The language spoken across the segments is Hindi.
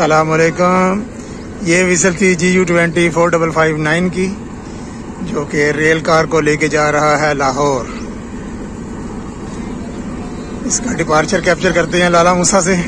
अस्सलामुअलैकुम। ये विसल थी GU20 4559 की, जो कि रेल कार को लेके जा रहा है लाहौर। इसका डिपार्चर कैप्चर करते हैं लाला मूसा से।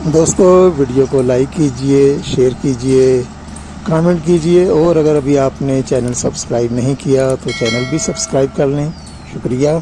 दोस्तों, वीडियो को लाइक कीजिए, शेयर कीजिए, कमेंट कीजिए, और अगर अभी आपने चैनल सब्सक्राइब नहीं किया तो चैनल भी सब्सक्राइब कर लें। शुक्रिया।